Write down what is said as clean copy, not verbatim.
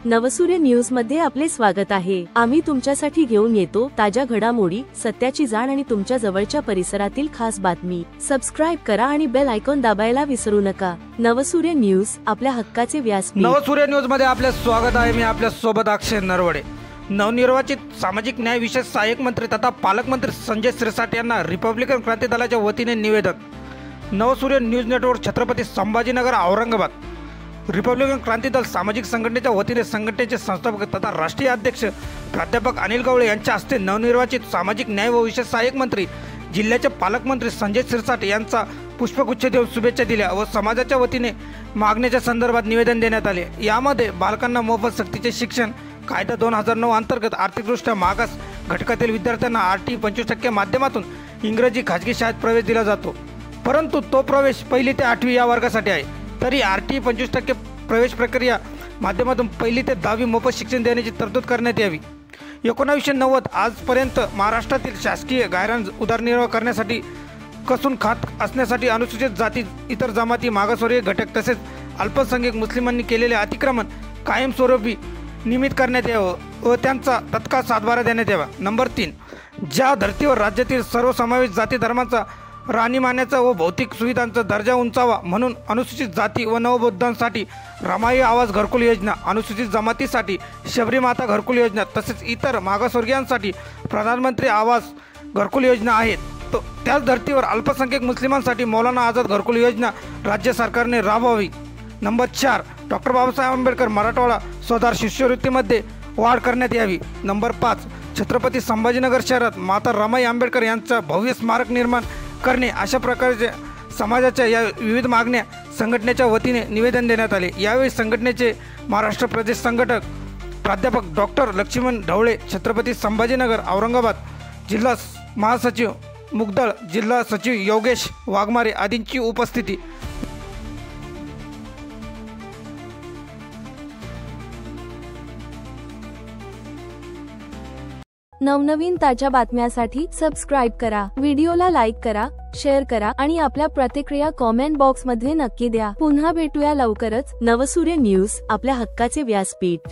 नवसूर्य news मध्ये आपले स्वागत आहे। आम्ही तुमच्यासाठी घेऊन येतो ताज्या घडामोडी, सत्याची जाण आणि तुमच्या जवळच्या परिसरातील खास बातमी। सबस्क्राइब करा आणि बेल आयकॉन दाबायला विसरू नका। नवसूर्य न्यूज, आपल्या हक्काचे व्यासपीठ। नवसूर्य न्यूज मध्ये आपले स्वागत आहे। मी आपल्या सोबत अक्षय नरवडे। नवनिर्वाचित सामाजिक न्याय विशेष सहाय्यक मंत्री तथा पालकमंत्री संजय शिरसाट यांना रिपब्लिकन क्रांती दलाच्या वतीने निवेदन। Navsurya news network, Chhatrapati Sambhajinagar, Aurangabad. Republican Kranti Dal सामाजिक संघटनेच्या वतीने संघटनेचे संस्थापक तथा राष्ट्रीय अध्यक्ष प्राध्यापक अनिल गवळे यांच्या हस्ते नवनिर्वाचित सामाजिक न्याय व विशेष सहाय्यक मंत्री, जिल्ह्याचे पालकमंत्री संजय शिरसाट यांचा पुष्पगुच्छ देऊन शुभेच्छा दिल्या व समाजाच्या वतीने मागण्याच्या संदर्भात निवेदन देण्यात आले। यामध्ये बालकांना मोफत सक्तीचे शिक्षण, कायदा 2009 अंतर्गत आर्थिकदृष्ट्या मागास घटकातील विद्यार्थ्यांना RT 25% माध्यमातून इंग्रजी खाजगी शाळेत प्रवेश दिला जातो, परंतु तो प्रवेश 1ली ते 8वी या वर्गासाठी आहे। तरी RT 25% प्रवेश प्रक्रिया माध्यमातून 1ली ते 10वी मोफत शिक्षण देण्याची तरतूद करण्यात यावी। 1990 आजपर्यंत महाराष्ट्रातील शासकीय गायरान उदरनिर्वाह करण्यासाठी कसून खात असण्यासाठी अनुसूचित जाती, इतर जमाती, मागासवर्गीय घटक तसेच अल्पसंख्याक मुस्लिमांनी केलेले अतिक्रमण कायमस्वरूपी नियमित करण्यात यावं व त्यांचा तत्काळ सातबारा देण्यात यावा। नंबर 3, ज्या धर्तीवर राज्यातील सर्वसमावेश जाती धर्माचा राहणीमानाचा व भौतिक सुविधांचा दर्जा उंचावा म्हणून अनुसूचित जाती व नवबौद्धांसाठी रमाई आवास घरकुल योजना, अनुसूचित जमातीसाठी शबरी माता घरकुल योजना तसेच इतर मागासवर्गीयांसाठी प्रधानमंत्री आवास घरकुल योजना आहेत, त्याच धर्तीवर अल्पसंख्याक मुस्लिमांसाठी मौलाना आझाद घरकुल योजना राज्य सरकारने राबवावी। नंबर 4, डॉक्टर बाबासाहेब आंबेडकर मराठवाडा स्वधार शिष्यवृत्तीमध्ये वाढ करण्यात यावी। नंबर 5, छत्रपती संभाजीनगर शहरात माता रमाई आंबेडकर यांचा भव्य स्मारक निर्माण करणे, अशा प्रकारच्या समाजाच्या या विविध मागण्या संघटनेच्या वतीने निवेदन देण्यात आले। यावेळी संघटनेचे महाराष्ट्र प्रदेश संघटक प्राध्यापक डॉक्टर लक्ष्मण ढवळे, छत्रपती संभाजीनगर, औरंगाबाद जिल्हा महासचिव मुगदळ, जिल्हा सचिव योगेश वाघमारे आदींची उपस्थिती। नवनवीन ताज्या बातम्यांसाठी सबस्क्राइब करा, व्हिडिओला लाईक करा, शेअर करा आणि आपल्या प्रतिक्रिया कमेंट बॉक्स मध्ये नक्की द्या। पुन्हा भेटूया लवकरच। नवसूर्य न्यूज, आपल्या हक्काचे व्यासपीठ।